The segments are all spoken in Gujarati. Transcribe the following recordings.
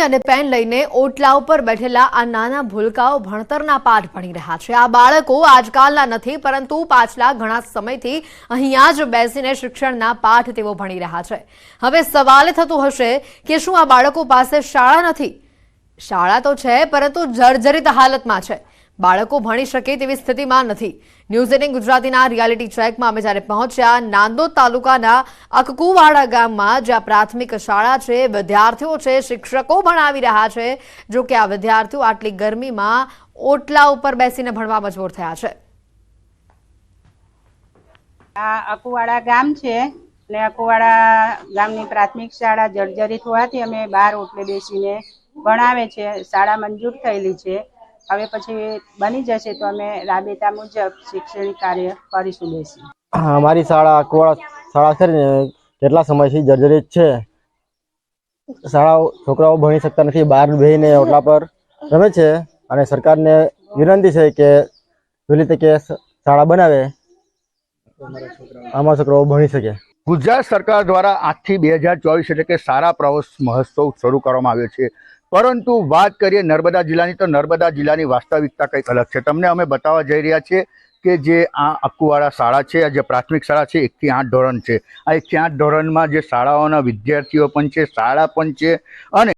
અને પેન લઈને ઓટલા ઉપર બેઠેલા આ નાના ભૂલકાઓ ભણતરના પાઠ ભણી રહ્યા છે। આ બાળકો આજકાલના નથી, પરંતુ પાછલા ઘણા સમયથી અહીંયા જ બેસીને શિક્ષણના પાઠ તેઓ ભણી રહ્યા છે। હવે સવાલ થતો હશે કે શું આ બાળકો પાસે શાળા નથી? શાળા તો છે, પરંતુ જર્જરિત હાલતમાં છે। બાળકો ભણી શકે તેવી સ્થિતિમાં નથી। ન્યૂઝ 18 ગુજરાતીના રિયાલિટી ચેકમાં અમે જ્યારે પહોંચ્યા નાંદોદ તાલુકાના અકકુવાડા ગામમાં, જ્યાં પ્રાથમિક શાળા છે, વિદ્યાર્થીઓ છે, શિક્ષકો ભણાવી રહ્યા છે। જો કે આ વિદ્યાર્થીઓ આટલી ગરમીમાં ઓટલા ઉપર બેસીને ભણવા મજબૂર થયા છે। આ અકુવાડા ગામ છે અને અકુવાડા ગામની પ્રાથમિક શાળા જર્જરિત હોવાથી અમે બહાર ઓટલે બેસીને ભણાવે છે। શાળા મંજૂર થયેલી છે, હવે પછી બની જશે તો અમે રાબેતા મુજબ શૈક્ષણિક કાર્ય કરીશું। બેસી અમારી શાળા અકવાડા શાળા છે ને કેટલા સમયથી જર્જરિત છે। છોકરાઓ ભણી શકતા નથી, બહાર બેસીને ઓટલા પર રમે છે અને સરકારને વિનંતી છે કે વહેલી તકે શાળા બનાવે, અમારા છોકરાઓ ભણી શકે। ગુજરાત સરકાર દ્વારા આજથી 2024 એટલે કે શાળા પ્રવેશ મહોત્સવ શરૂ કરવામાં આવ્યો છે, પરંતુ વાત કરીએ નર્મદા જિલ્લાની તો નર્મદા જિલ્લાની વાસ્તવિકતા કંઈક અલગ છે। તમને અમે બતાવવા જઈ રહ્યા છીએ કે જે આ અકુવાડા શાળા છે, જે પ્રાથમિક શાળા છે, 1 થી 8 ધોરણ છે। આ 1 થી 8 ધોરણમાં જે શાળાઓના વિદ્યાર્થીઓ પણ છે, શાળા પણ છે, અને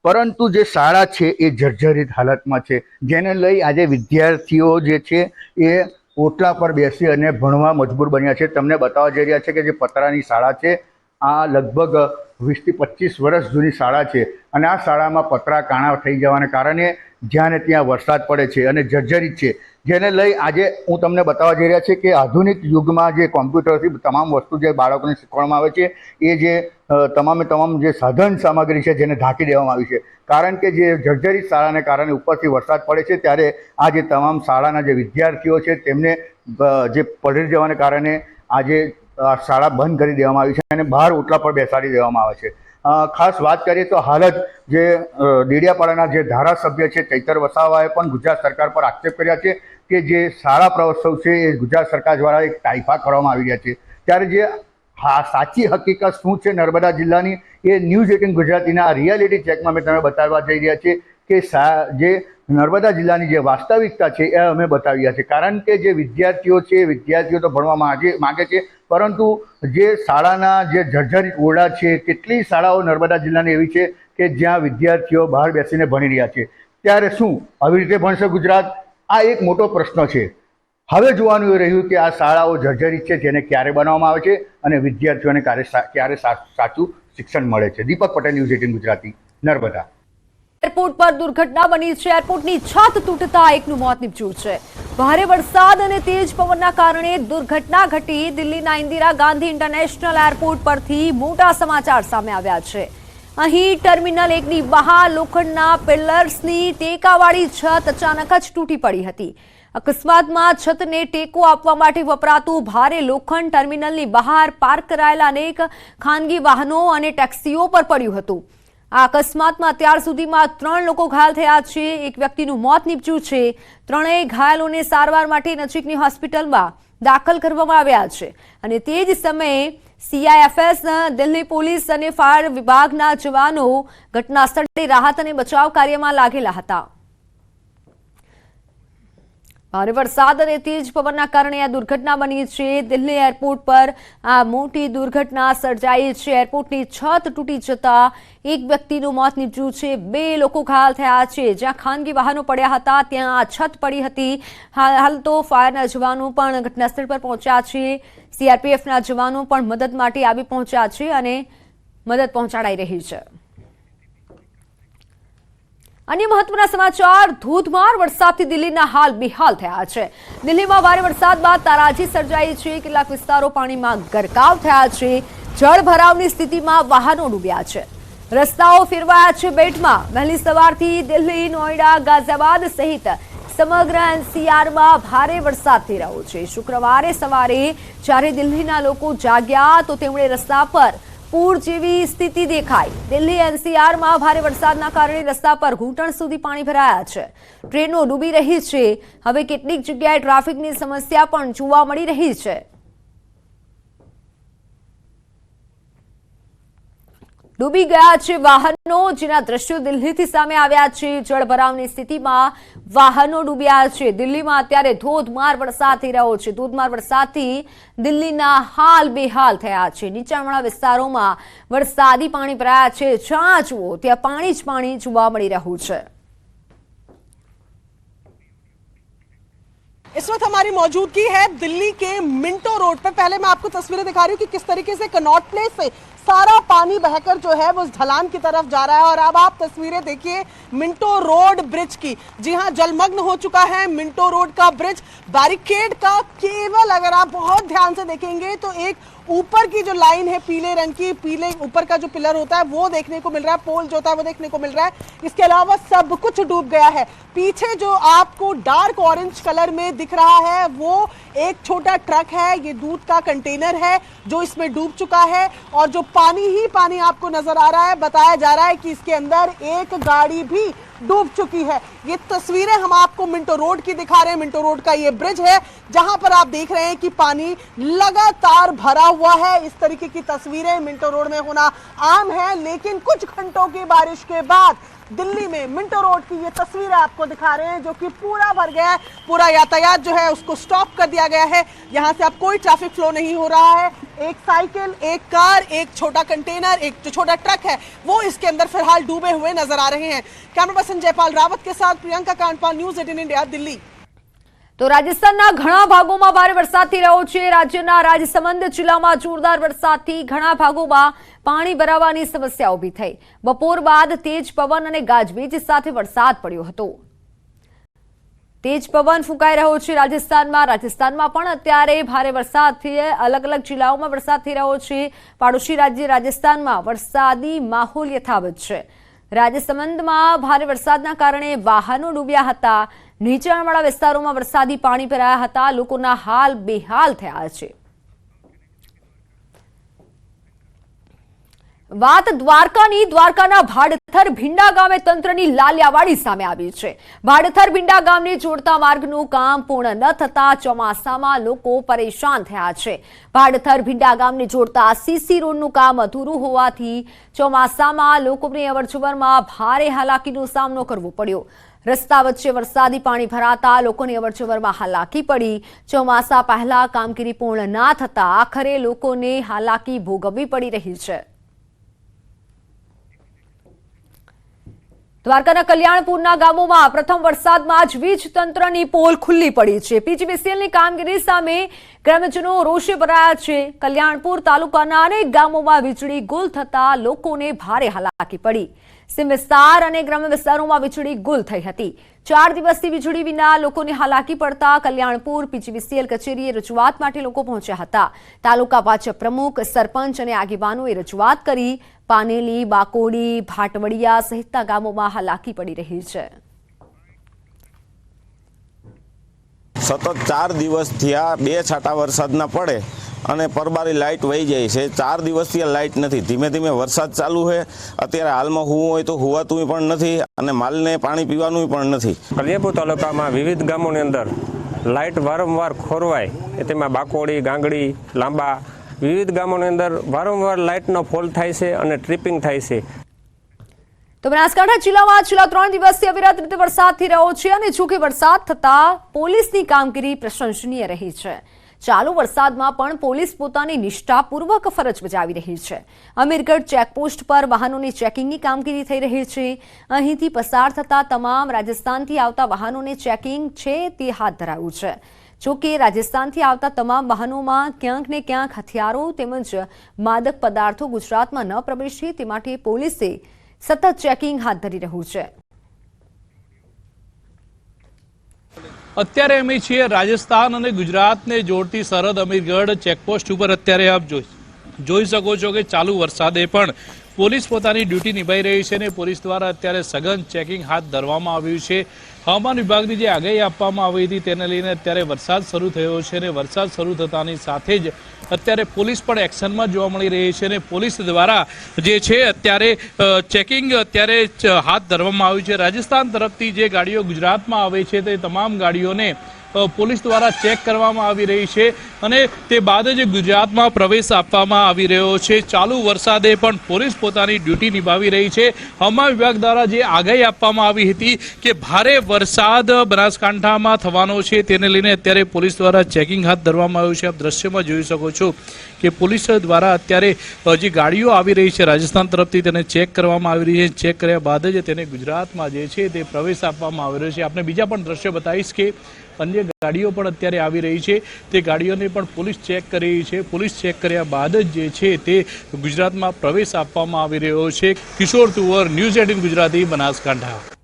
પરંતુ જે શાળા છે એ જર્જરિત હાલતમાં છે, જેને લઈ આજે વિદ્યાર્થીઓ જે છે એ ઓટલા પર બેસી અને ભણવા મજબૂર બન્યા છે। તમને બતાવવા જઈ રહ્યા છે કે જે પતરાની શાળા છે, આ લગભગ 20 થી 25 વર્ષ જૂની શાળા છે, અને આ શાળામાં પતરા કાણા થઈ જવાને કારણે જ્યાં ને ત્યાં વરસાદ પડે છે અને જર્જરિત છે, જેને લઈ આજે હું તમને બતાવવા જઈ રહ્યા છે કે આધુનિક યુગમાં જે કોમ્પ્યુટરથી તમામ વસ્તુ જે બાળકોને શીખવાડવામાં આવે છે, એ જે તમામ જે સાધન સામગ્રી છે જેને ઢાંકી દેવામાં આવી છે, કારણ કે જે જર્જરિત શાળાને કારણે ઉપરથી વરસાદ પડે છે ત્યારે આ જે તમામ શાળાના જે વિદ્યાર્થીઓ છે તેમને જે પલળી જવાને કારણે આજે શાળા બંધ કરી દેવામાં આવી છે અને બહાર ઓટલા પર બેસાડી દેવામાં આવે છે। ખાસ વાત કરીએ તો હાલત જે ડેડિયાપાડાના જે ધારાસભ્ય છે ચૈતર વસાવાએ પણ ગુજરાત સરકાર પર આક્ષેપ કર્યા છે કે જે શાળા પ્રવેશોત્સવ છે એ ગુજરાત સરકાર દ્વારા એક ટાઈફા કરવામાં આવી રહ્યા છે, ત્યારે જે સાચી હકીકત શું છે નર્મદા જિલ્લાની એ ન્યૂઝ 18 ગુજરાતીના રિયાલિટી ચેકમાં અમે તમે બતાવવા જઈ રહ્યા છીએ કે જે નર્મદા જિલ્લાની જે વાસ્તવિકતા છે એ અમે બતાવી રહ્યા છીએ। કારણ કે જે વિદ્યાર્થીઓ છે, વિદ્યાર્થીઓ તો ભણવા માગે છે, પરંતુ જે શાળાના જે જર્જરિત ઓરડા છે, કેટલી શાળાઓ નર્મદા જિલ્લાની એવી છે કે જ્યાં વિદ્યાર્થીઓ બહાર બેસીને ભણી રહ્યા છે, ત્યારે શું આવી રીતે ભણશે ગુજરાત? આ એક મોટો પ્રશ્ન છે। હવે જોવાનું એ રહ્યું કે આ શાળાઓ જર્જરિત છે જેને ક્યારે બનાવવામાં આવે છે અને વિદ્યાર્થીઓને ક્યારે સાચું શિક્ષણ મળે છે। દીપક પટેલ, ન્યૂઝ 18 ગુજરાતી, નર્મદા। એરપોર્ટ પર દુર્ઘટના બની છે। એરપોર્ટની છત તૂટતા એકનું મોત નીપજ્યું છે। ભારે વરસાદ અને તેજ પવનના કારણે દુર્ઘટના ઘટી। દિલ્હીના ઇન્દિરા ગાંધી ઇન્ટરનેશનલ એરપોર્ટ પરથી મોટા સમાચાર સામે આવ્યા છે। અહીં ટર્મિનલ 1 ની બહાર લોખંડના પિલર્સની ટેકાવાળી છત અચાનક જ તૂટી પડી હતી। અકસ્માતમાં છતને ટેકો આપવા માટે વપરાતું ભારે લોખંડ ટર્મિનલની બહાર પાર્ક કરાયેલા અનેક ખાનગી વાહનો અને ટેક્સીઓ પર પડ્યું હતું। આ અકસ્માતમાં અત્યાર સુધીમાં 3 લોકો ઘાયલ થયા છે। એક વ્યક્તિનું મોત નીપજ્યું છે। ત્રણેય ઘાયલોને સારવાર માટે નજીકની હોસ્પિટલમાં દાખલ કરવામાં આવ્યા છે, અને તે જ સમયે CIFS, દિલ્હી પોલીસ અને ફાયર વિભાગના જવાનો ઘટના સ્થળે રાહત અને બચાવ કાર્યમાં લાગેલા હતા। ભારે વરસાદ અને તેજ પવનના કારણે આ દુર્ઘટના બની છે। દિલ્હી એરપોર્ટ પર આ મોટી દુર્ઘટના સર્જાઈ છે। એરપોર્ટની છત તૂટી જતા એક વ્યક્તિનું મોત નીપજ્યું છે, 2 લોકો ઘાયલ થયા છે। જ્યાં ખાનગી વાહનો પડ્યા હતા ત્યાં આ છત પડી હતી। હાલ તો ફાયરના જવાનો પણ ઘટનાસ્થળ પર પહોંચ્યા છે। CRPFના જવાનો પણ મદદ માટે આવી પહોંચ્યા છે અને મદદ પહોંચાડાઈ રહી છે। અન્ય મહત્વના સમાચાર, ધોધમાર વરસાદથી દિલ્હીના હાલ બેહાલ થયા છે। દિલ્હીમાં ભારે વરસાદ બાદ તારાજી સર્જાઈ છે। કેટલાક વિસ્તારો પાણીમાં ગરકાવ થયા છે। જળભરાવની સ્થિતિમાં વાહનો ડૂબ્યા છે। રસ્તાઓ ફેરવાયા છે બેટમાં। વહેલી સવારથી દિલ્હી, નોઈડા, ગાઝિયાબાદ સહિત સમગ્ર NCRમાં ભારે વરસાદ થઈ રહ્યો છે। શુક્રવારે સવારે જ્યારે દિલ્હીના લોકો જાગ્યા તો તેમણે રસ્તા પર પૂર જેવી સ્થિતિ દેખાઈ। દિલ્હી NCRમાં ભારે વરસાદના કારણે રસ્તા પર ઘૂંટણ સુધી પાણી ભરાયા છે। ટ્રેનો ડૂબી રહી છે। હવે કેટલીક જગ્યાએ ટ્રાફિકની સમસ્યા પણ જોવા મળી રહી છે। ડૂબી ગયા છે વાહનો, જેના દ્રશ્યો દિલ્હીથી સામે આવ્યા છે। જળભરાવની સ્થિતિમાં વાહનો ડૂબ્યા છે। દિલ્હીમાં અત્યારે ધોધમાર વરસાદ થઈ રહ્યો છે। ધોધમાર વરસાદથી દિલ્હીના હાલ બેહાલ થયા છે। નીચાણવાળા વિસ્તારોમાં વરસાદી પાણી ભરાયા છે। જ્યાં જુઓ ત્યાં પાણી જ પાણી જોવા મળી રહ્યું છે। इस वक्त हमारी मौजूदगी है दिल्ली के मिंटो रोड पे। पहले मैं आपको तस्वीरें दिखा रही हूँ कि किस तरीके से कनॉट प्लेस से सारा पानी बहकर जो है वो ढलान की तरफ जा रहा है। और अब आप तस्वीरें देखिए मिंटो रोड ब्रिज की। जी हाँ, जलमग्न हो चुका है मिंटो रोड का ब्रिज। बैरिकेड का केवल अगर आप बहुत ध्यान से देखेंगे तो एक ऊपर की जो लाइन है पीले रंग की, पीले ऊपर का जो पिलर होता है वो देखने को मिल रहा है, पोल जो होता है वो देखने को मिल रहा है। इसके अलावा सब कुछ डूब गया है। पीछे जो आपको डार्क ऑरेंज कलर में दिख रहा है वो एक छोटा ट्रक है, ये दूध का कंटेनर है जो इसमें डूब चुका है। और जो पानी ही पानी आपको नजर आ रहा है, बताया जा रहा है कि इसके अंदर एक गाड़ी भी डूब चुकी है। ये तस्वीरें हम आपको मिंटो रोड की दिखा रहे हैं। मिंटो रोड का ये ब्रिज है जहां पर आप देख रहे हैं कि पानी लगातार भरा हुआ है। इस तरीके की तस्वीरें मिंटो रोड में होना आम है, लेकिन कुछ घंटों की बारिश के बाद दिल्ली में मिंटो रोड की ये तस्वीरें आपको दिखा रहे हैं जो कि पूरा भर गया है। पूरा यातायात जो है उसको स्टॉप कर दिया गया है। यहाँ से अब कोई ट्रैफिक फ्लो नहीं हो रहा है। एक साइकिल, एक कार, एक छोटा कंटेनर, एक जो छोटा ट्रक है वो इसके अंदर फिलहाल डूबे हुए नजर आ रहे हैं। कैमरा पर्सन जयपाल रावत के साथ प्रियंका कांडपाल, न्यूज़ 18 इंडिया, दिल्ली। તો રાજસ્થાનના ઘણા ભાગોમાં ભારે વરસાદ થઈ રહ્યો છે। રાજ્યના રાજસમંદ જિલ્લામાં જોરદાર વરસાદથી ઘણા ભાગોમાં પાણી ભરાવાની સમસ્યા ઊભી થઈ। બપોર બાદ તેજ પવન અને ગાજવીજ સાથે વરસાદ પડ્યો હતો। તેજ પવન ફૂંકાઈ રહ્યો છે રાજસ્થાનમાં પણ અત્યારે ભારે વરસાદથી અલગ અલગ જિલ્લાઓમાં વરસાદ થઈ રહ્યો છે। પાડોશી રાજ્ય રાજસ્થાનમાં વરસાદી માહોલ યથાવત છે। રાજસમંદમાં ભારે વરસાદના કારણે વાહનો ડૂબ્યા હતા। નીચાણવાળા વિસ્તારોમાં વરસાદી પાણી ભરાયા હતા। લોકોના હાલ બેહાલ થયા છે। વાત દ્વારકાના ભાડથર ભીંડા ગામે તંત્રની લાલિયાવાડી સામે આવી છે। ભાડથર ભીંડા ગામને જોડતા માર્ગનું કામ પૂર્ણ ન થતા ચોમાસામાં લોકો પરેશાન થયા છે। ભાડથર ભીંડા ગામને જોડતા સીસી રોડનું કામ અધૂરું હોવાથી ચોમાસામાં લોકોને અવરજવરમાં ભારે હાલાકીનો સામનો કરવો પડ્યો। રસ્તા વચ્ચે વરસાદી પાણી ભરાતા લોકોને અવરજવરમાં હાલાકી પડી। ચોમાસા પહેલા કામગીરી પૂર્ણ ના થતા આખરે લોકોને હાલાકી ભોગવવી પડી રહી છે। દ્વારકાના કલ્યાણપુરના ગામોમાં પ્રથમ વરસાદમાં જ વીજ તંત્રની પોલ ખુલ્લી પડી છે। પીજીવીસીએલની કામગીરી સામે ગ્રામજનો રોષે ભરાયા છે। કલ્યાણપુર તાલુકાના અનેક ગામોમાં વીજળી ગુલ થતા લોકોને ભારે હાલાકી પડી। સીમ વિસ્તાર અને ગ્રામ્ય વિસ્તારોમાં વીજળી ગુલ થઈ હતી। 4 દિવસથી વીજળી વિના લોકોને હાલાકી પડતા કલ્યાણપુર પીજીવીસીએલ કચેરીએ રજૂઆત માટે લોકો પહોંચ્યા હતા। તાલુકા ભાજપ પ્રમુખ, સરપંચ અને આગેવાનોએ રજૂઆત કરી। પાનેલી, બાકોડી, ભાટવડિયા સહિતના ગામોમાં હાલાકી પડી રહી છે। સતત 4 દિવસ થયા 2 છાંટા વરસાદ ના પડે અને પરબારી લાઇટ વહી જાય છે। 4 દિવસથી લાઇટ નથી। ધીમે ધીમે વરસાદ ચાલુ છે। અત્યારે હાલમાં હુવું હોય તો હુવાતું પણ નથી અને માલને પાણી પીવાનું પણ નથી। કલ્યાણપુર તાલુકામાં વિવિધ ગામોની અંદર લાઇટ વારંવાર ખોરવાય, તેમાં બાકોડી, ગાંગડી, લાંબા વિવિધ ગામોની અંદર વારંવાર લાઇટનો ફોલ થાય છે અને ટ્રિપિંગ થાય છે। તો બનાસકાંઠા જિલ્લામાં છેલ્લા 3 દિવસથી અવિરત રીતે વરસાદ થઈ રહ્યો છે અને જો કે વરસાદ થતા પોલીસની કામગીરી પ્રશંસનીય રહી છે। ચાલુ વરસાદમાં પણ પોલીસ પોતાની નિષ્ઠાપૂર્વક ફરજ બજાવી રહી છે। અમીરગઢ ચેકપોસ્ટ પર વાહનોની ચેકિંગની કામગીરી થઈ રહી છે। અહીંથી પસાર થતા તમામ રાજસ્થાનથી આવતા વાહનોને ચેકિંગ છે તે હાથ ધરાયું છે। જો કે રાજસ્થાનથી આવતા તમામ વાહનોમાં ક્યાંક ને ક્યાંક હથિયારો તેમજ માદક પદાર્થો ગુજરાતમાં ન પ્રવેશે તે માટે પોલીસે સતત ચેકિંગ હાથ ધરી રહ્યું છે। અત્યારે અમે છીએ રાજસ્થાન અને ગુજરાતને જોડતી સરહદ અમીરગઢ ચેકપોસ્ટ ઉપર। અત્યારે આપ જોઈ શકો છો કે ચાલુ વરસાદે પણ પોલીસ પોતાની ડ્યુટી નિભાઈ રહી છે અને પોલીસ દ્વારા અત્યારે સઘન ચેકિંગ હાથ ધરવામાં આવ્યું છે। હવામાન વિભાગની જે આગાહી આપવામાં આવી હતી તેને લઈને અત્યારે વરસાદ શરૂ થયો છે અને વરસાદ શરૂ થતાની સાથે જ અત્યારે પોલીસ પણ એક્શનમાં જોવા મળી રહી છે અને પોલીસ દ્વારા જે છે અત્યારે ચેકિંગ અત્યારે હાથ ધરવામાં આવ્યું છે। રાજસ્થાન તરફથી જે ગાડીઓ ગુજરાતમાં આવે છે તે તમામ ગાડીઓને પોલીસ દ્વારા ચેક કરવામાં આવી રહી છે અને તે બાદ જ ગુજરાતમાં પ્રવેશ આપવામાં આવી રહ્યો છે. ચાલુ વરસાદે પણ પોલીસ પોતાની ડ્યુટી નિભાવી રહી છે. હવામાન વિભાગ દ્વારા જે આગાહી આપવામાં આવી હતી કે ભારે વરસાદ બનાસકાંઠામાં થવાનો છે, તેને લઈને અત્યારે પોલીસ દ્વારા ચેકિંગ હાથ ધરવામાં આવ્યું છે. આપ દ્રશ્યમાં જોઈ શકો છો કે પોલીસ દ્વારા અત્યારે જે ગાડીઓ આવી રહી છે રાજસ્થાન તરફથી તેને ચેક કરવામાં આવી રહી છે. ચેક કર્યા બાદ જ તેને ગુજરાતમાં જે છે તે પ્રવેશ આપવામાં આવી રહ્યો છે. આપણે બીજા પણ દ્રશ્ય બતાવીશ કે અન્ય ગાડીઓ પણ અત્યારે આવી રહી છે, તે ગાડીઓને પણ પોલીસ ચેક કરી રહી છે. પોલીસ ચેક કર્યા બાદ જ જે છે તે ગુજરાતમાં પ્રવેશ આપવામાં આવી રહ્યો છે. કિશોર તુવર, ન્યૂઝ 18 ગુજરાતી, બનાસકાંઠા.